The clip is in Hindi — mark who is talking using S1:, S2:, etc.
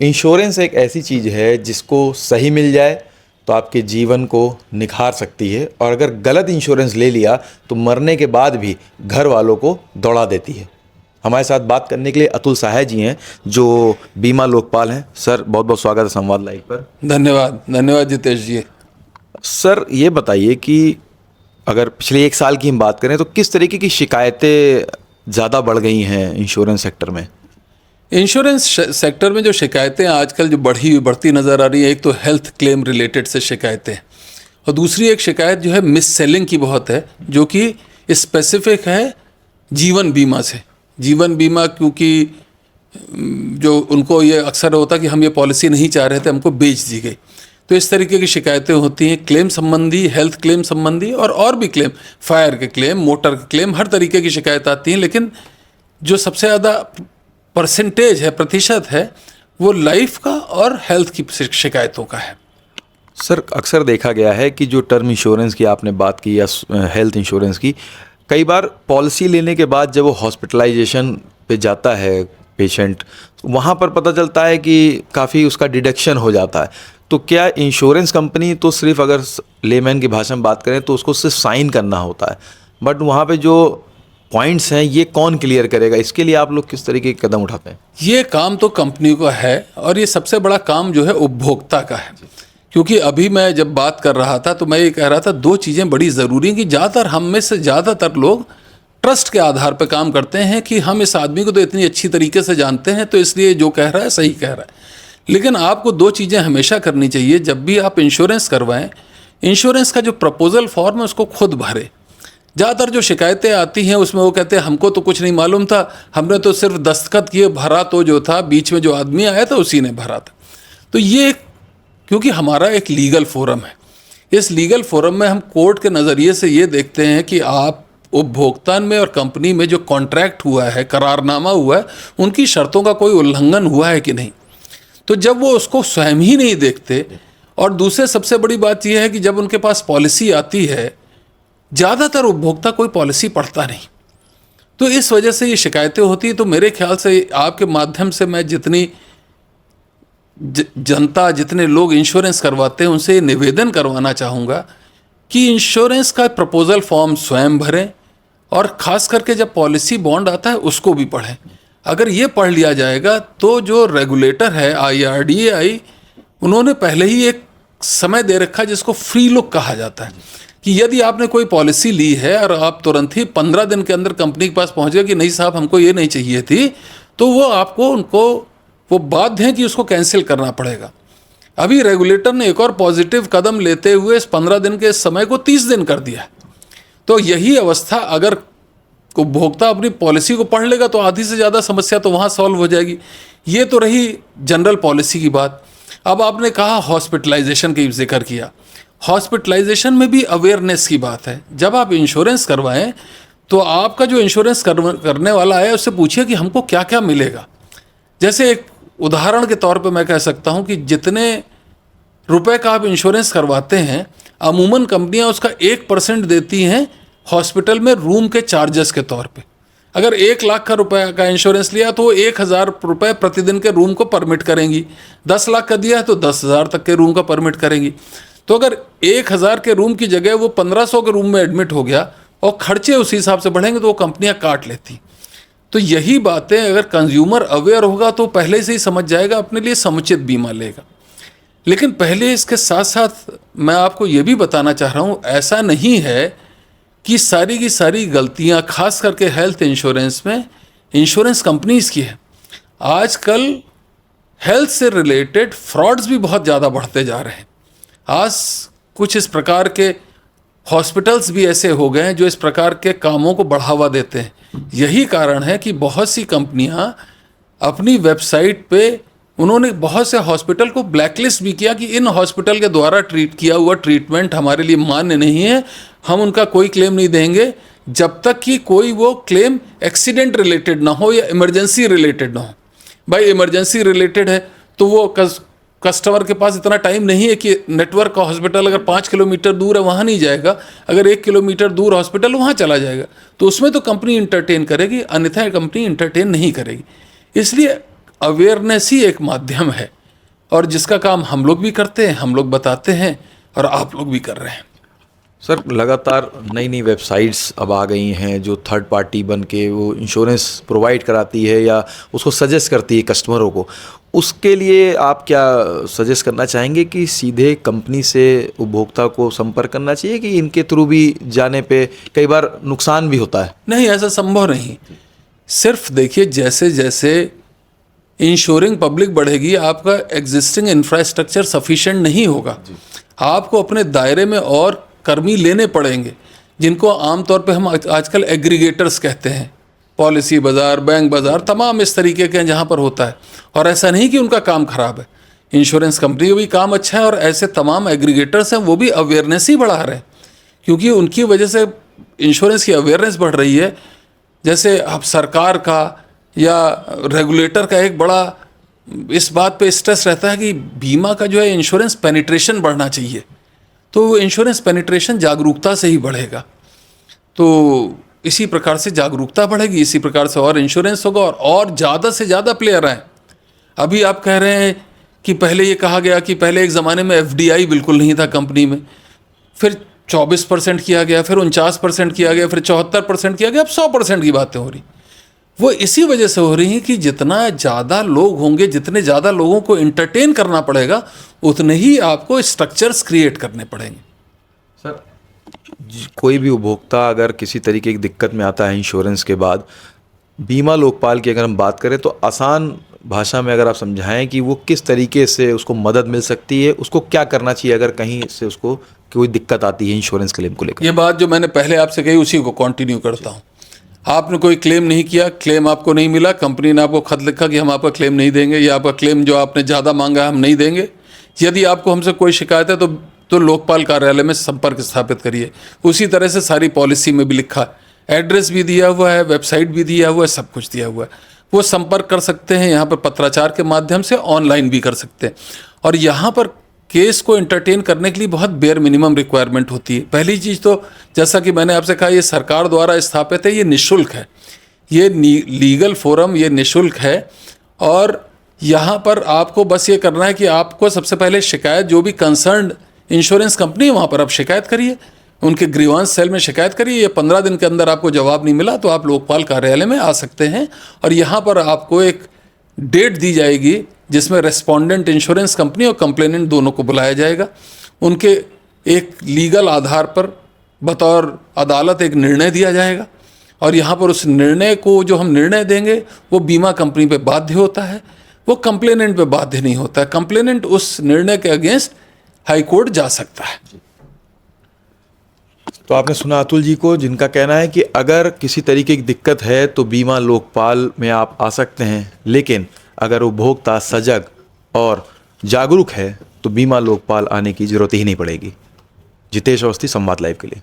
S1: इंश्योरेंस एक ऐसी चीज़ है जिसको सही मिल जाए तो आपके जीवन को निखार सकती है, और अगर गलत इंश्योरेंस ले लिया तो मरने के बाद भी घर वालों को दौड़ा देती है। हमारे साथ बात करने के लिए अतुल सहाय जी हैं जो बीमा लोकपाल हैं। सर बहुत बहुत स्वागत है संवाद लाइव पर।
S2: धन्यवाद धन्यवाद जितेश जी।
S1: सर ये बताइए कि अगर पिछले 1 साल की हम बात करें तो किस तरीके की शिकायतें ज़्यादा बढ़ गई हैं इंश्योरेंस सेक्टर में?
S2: इंश्योरेंस सेक्टर में जो शिकायतें आजकल जो बढ़ती नज़र आ रही है, एक तो हेल्थ क्लेम रिलेटेड से शिकायतें, और दूसरी एक शिकायत जो है मिस सेलिंग की बहुत है, जो कि स्पेसिफिक है जीवन बीमा से। जीवन बीमा क्योंकि जो उनको ये अक्सर होता कि हम ये पॉलिसी नहीं चाह रहे थे, हमको बेच दी गई। तो इस तरीके की शिकायतें होती हैं क्लेम संबंधी, हेल्थ क्लेम संबंधी और भी क्लेम, फायर के क्लेम, मोटर के क्लेम, हर तरीके की शिकायत आती हैं। लेकिन जो सबसे ज़्यादा परसेंटेज है, प्रतिशत है, वो लाइफ का और हेल्थ की शिकायतों का है।
S1: सर अक्सर देखा गया है कि जो टर्म इंश्योरेंस की आपने बात की या हेल्थ इंश्योरेंस की, कई बार पॉलिसी लेने के बाद जब वो हॉस्पिटलाइजेशन पे जाता है पेशेंट, वहाँ पर पता चलता है कि काफ़ी उसका डिडक्शन हो जाता है। तो क्या इंश्योरेंस कंपनी तो सिर्फ, अगर लेमैन की भाषा में बात करें तो उसको सिर्फ साइन करना होता है, बट वहाँ पे जो पॉइंट्स हैं ये कौन क्लियर करेगा? इसके लिए आप लोग किस तरीके के कदम उठाते हैं? ये
S2: काम तो कंपनी को है, और ये सबसे बड़ा काम जो है उपभोक्ता का है। क्योंकि अभी मैं जब बात कर रहा था तो मैं ये कह रहा था, दो चीज़ें बड़ी ज़रूरी हैं कि ज़्यादातर हम में से ज़्यादातर लोग ट्रस्ट के आधार पर काम करते हैं कि हम इस आदमी को तो इतनी अच्छी तरीके से जानते हैं, तो इसलिए जो कह रहा है सही कह रहा है। लेकिन आपको दो चीज़ें हमेशा करनी चाहिए जब भी आप इंश्योरेंस करवाएं। इंश्योरेंस का जो प्रपोजल फॉर्म है उसको खुद भरें। ज़्यादातर जो शिकायतें आती हैं उसमें वो कहते हैं हमको तो कुछ नहीं मालूम था, हमने तो सिर्फ दस्तखत किए, भरा तो जो था बीच में जो आदमी आया था उसी ने भरा था। तो ये क्योंकि हमारा एक लीगल फोरम है, इस लीगल फोरम में हम कोर्ट के नज़रिए से ये देखते हैं कि आप उपभोक्ता में और कंपनी में जो कॉन्ट्रैक्ट हुआ है, करारनामा हुआ है, उनकी शर्तों का कोई उल्लंघन हुआ है कि नहीं। तो जब वो उसको स्वयं ही नहीं देखते, और दूसरे सबसे बड़ी बात यह है कि जब उनके पास पॉलिसी आती है, ज़्यादातर उपभोक्ता कोई पॉलिसी पढ़ता नहीं, तो इस वजह से ये शिकायतें होती हैं। तो मेरे ख्याल से आपके माध्यम से मैं जितनी जनता, जितने लोग इंश्योरेंस करवाते हैं, उनसे निवेदन करवाना चाहूँगा कि इंश्योरेंस का प्रपोजल फॉर्म स्वयं भरें, और ख़ास करके जब पॉलिसी बॉन्ड आता है उसको भी पढ़ें। अगर ये पढ़ लिया जाएगा तो जो रेगुलेटर है IRDAI, उन्होंने पहले ही एक समय दे रखा है जिसको फ्री लुक कहा जाता है, कि यदि आपने कोई पॉलिसी ली है और आप तुरंत ही 15 दिन के अंदर कंपनी के पास पहुँच गए कि नहीं साहब हमको ये नहीं चाहिए थी, तो वो आपको वो बाध्य है कि उसको कैंसिल करना पड़ेगा। अभी रेगुलेटर ने एक और पॉजिटिव कदम लेते हुए इस 15 दिन के समय को 30 दिन कर दिया। तो यही अवस्था, अगर उपभोक्ता अपनी पॉलिसी को पढ़ लेगा तो आधी से ज़्यादा समस्या तो वहाँ सॉल्व हो जाएगी। ये तो रही जनरल पॉलिसी की बात। अब आपने कहा हॉस्पिटलाइजेशन की जिक्र किया, हॉस्पिटलाइजेशन में भी अवेयरनेस की बात है। जब आप इंश्योरेंस करवाएं तो आपका जो इंश्योरेंस करने वाला है उससे पूछिए कि हमको क्या क्या मिलेगा। जैसे एक उदाहरण के तौर पे मैं कह सकता हूं कि जितने रुपए का आप इंश्योरेंस करवाते हैं, अमूमन कंपनियां उसका 1% देती हैं हॉस्पिटल में रूम के चार्जेस के तौर पे। अगर 1 लाख का रुपए का इंश्योरेंस लिया तो वो 1,000 रुपये प्रतिदिन के रूम को परमिट करेंगी। 10 लाख का दिया है तो 10,000 तक के रूम का परमिट करेंगी। तो अगर 1,000 के रूम की जगह वो 1,500 के रूम में एडमिट हो गया और खर्चे उसी हिसाब से बढ़ेंगे तो वो कंपनियां काट लेती। तो यही बातें अगर कंज्यूमर अवेयर होगा तो पहले से ही समझ जाएगा, अपने लिए समुचित बीमा लेगा। लेकिन पहले इसके साथ साथ मैं आपको ये भी बताना चाह रहा हूँ, ऐसा नहीं है कि सारी की सारी गलतियाँ खास करके हेल्थ इंश्योरेंस में इंश्योरेंस कंपनीज की है। आजकल हेल्थ से रिलेटेड फ्रॉड्स भी बहुत ज़्यादा बढ़ते जा रहे हैं। आज कुछ इस प्रकार के हॉस्पिटल्स भी ऐसे हो गए हैं जो इस प्रकार के कामों को बढ़ावा देते हैं। यही कारण है कि बहुत सी कंपनियां अपनी वेबसाइट पे उन्होंने बहुत से हॉस्पिटल को ब्लैकलिस्ट भी किया कि इन हॉस्पिटल के द्वारा किया हुआ ट्रीटमेंट हमारे लिए मान्य नहीं है, हम उनका कोई क्लेम नहीं देंगे जब तक कि कोई वो क्लेम एक्सीडेंट रिलेटेड ना हो या इमरजेंसी रिलेटेड ना हो। भाई इमरजेंसी रिलेटेड है तो वो कस्टमर के पास इतना टाइम नहीं है कि नेटवर्क का हॉस्पिटल अगर 5 किलोमीटर दूर है वहाँ नहीं जाएगा, अगर 1 किलोमीटर दूर हॉस्पिटल वहाँ चला जाएगा, तो उसमें तो कंपनी इंटरटेन करेगी, अन्यथा कंपनी इंटरटेन नहीं करेगी। इसलिए अवेयरनेस ही एक माध्यम है, और जिसका काम हम लोग भी करते हैं, हम लोग बताते हैं, और आप लोग भी कर रहे हैं।
S1: सर, लगातार नई नई वेबसाइट्स अब आ गई हैं जो थर्ड पार्टी बन के वो इंश्योरेंस प्रोवाइड कराती है या उसको सजेस्ट करती है कस्टमरों को। उसके लिए आप क्या सजेस्ट करना चाहेंगे कि सीधे कंपनी से उपभोक्ता को संपर्क करना चाहिए कि इनके थ्रू भी जाने पे कई बार नुकसान भी होता है?
S2: नहीं, ऐसा संभव नहीं। सिर्फ देखिए, जैसे जैसे इंश्योरिंग पब्लिक बढ़ेगी, आपका एग्जिस्टिंग इंफ्रास्ट्रक्चर सफिशिएंट नहीं होगा। आपको अपने दायरे में और कर्मी लेने पड़ेंगे, जिनको आमतौर पे हम आजकल एग्रीगेटर्स कहते हैं। पॉलिसी बाज़ार, बैंक बाज़ार, तमाम इस तरीके के हैं जहाँ पर होता है। और ऐसा नहीं कि उनका काम खराब है, इंश्योरेंस कंपनी का भी काम अच्छा है, और ऐसे तमाम एग्रीगेटर्स हैं, वो भी अवेयरनेस ही बढ़ा रहे हैं, क्योंकि उनकी वजह से इंश्योरेंस की अवेयरनेस बढ़ रही है। जैसे अब सरकार का या रेगुलेटर का एक बड़ा इस बात पे स्ट्रेस रहता है कि बीमा का जो है इंश्योरेंस पेनिट्रेशन बढ़ना चाहिए, तो वो इंश्योरेंस पेनिट्रेशन जागरूकता से ही बढ़ेगा। तो इसी प्रकार से जागरूकता बढ़ेगी, इसी प्रकार से और इंश्योरेंस होगा, और ज़्यादा से ज़्यादा प्लेयर आए। अभी आप कह रहे हैं कि पहले ये कहा गया कि पहले एक ज़माने में FDI बिल्कुल नहीं था कंपनी में, फिर 24% किया गया, फिर 49% किया गया, फिर 74% किया गया, अब 100% की बातें हो रही। वो इसी वजह से हो रही हैं कि जितना ज़्यादा लोग होंगे, जितने ज़्यादा लोगों को इंटरटेन करना पड़ेगा, उतने ही आपको स्ट्रक्चर्स क्रिएट करने पड़ेंगे।
S1: सर, कोई भी उपभोक्ता अगर किसी तरीके की दिक्कत में आता है इंश्योरेंस के बाद, बीमा लोकपाल की अगर हम बात करें तो आसान भाषा में अगर आप समझाएं कि वो किस तरीके से उसको मदद मिल सकती है, उसको क्या करना चाहिए अगर कहीं से उसको कोई दिक्कत आती है इंश्योरेंस क्लेम को लेकर?
S2: ये बात जो मैंने पहले आपसे कही उसी को कंटिन्यू करता हूँ। आपने कोई क्लेम नहीं किया, क्लेम आपको नहीं मिला, कंपनी ने आपको खत लिखा कि हम आपका क्लेम नहीं देंगे, या आपका क्लेम जो आपने ज़्यादा मांगा है हम नहीं देंगे। यदि आपको हमसे कोई शिकायत है तो लोकपाल कार्यालय में संपर्क स्थापित करिए। उसी तरह से सारी पॉलिसी में भी लिखा है, एड्रेस भी दिया हुआ है, वेबसाइट भी दिया हुआ है, सब कुछ दिया हुआ है। वो संपर्क कर सकते हैं, यहाँ पर पत्राचार के माध्यम से, ऑनलाइन भी कर सकते हैं। और यहाँ पर केस को एंटरटेन करने के लिए बहुत बेयर मिनिमम रिक्वायरमेंट होती है। पहली चीज़ तो जैसा कि मैंने आपसे कहा, ये सरकार द्वारा स्थापित है, ये निःशुल्क है, ये लीगल फोरम, ये निःशुल्क है। और यहाँ पर आपको बस ये करना है कि आपको सबसे पहले शिकायत, जो भी कंसर्न्ड इंश्योरेंस कंपनी है वहाँ पर आप शिकायत करिए, उनके ग्रीवांस सेल में शिकायत करिए। ये 15 दिन के अंदर आपको जवाब नहीं मिला तो आप लोकपाल कार्यालय में आ सकते हैं, और यहाँ पर आपको एक डेट दी जाएगी जिसमें रेस्पोंडेंट इंश्योरेंस कंपनी और कंप्लेनेंट दोनों को बुलाया जाएगा। उनके एक लीगल आधार पर बतौर अदालत एक निर्णय दिया जाएगा, और यहाँ पर उस निर्णय को जो हम निर्णय देंगे वो बीमा कंपनी पे बाध्य होता है, वो कंप्लेनेंट पे बाध्य नहीं होता है। कंप्लेनेंट उस निर्णय के अगेंस्ट हाई कोर्ट जा सकता है।
S1: तो आपने सुना अतुल जी को, जिनका कहना है कि अगर किसी तरीके की दिक्कत है तो बीमा लोकपाल में आप आ सकते हैं, लेकिन अगर उपभोक्ता सजग और जागरूक है तो बीमा लोकपाल आने की जरूरत ही नहीं पड़ेगी। जितेश अवस्थी, संवाद लाइव के लिए।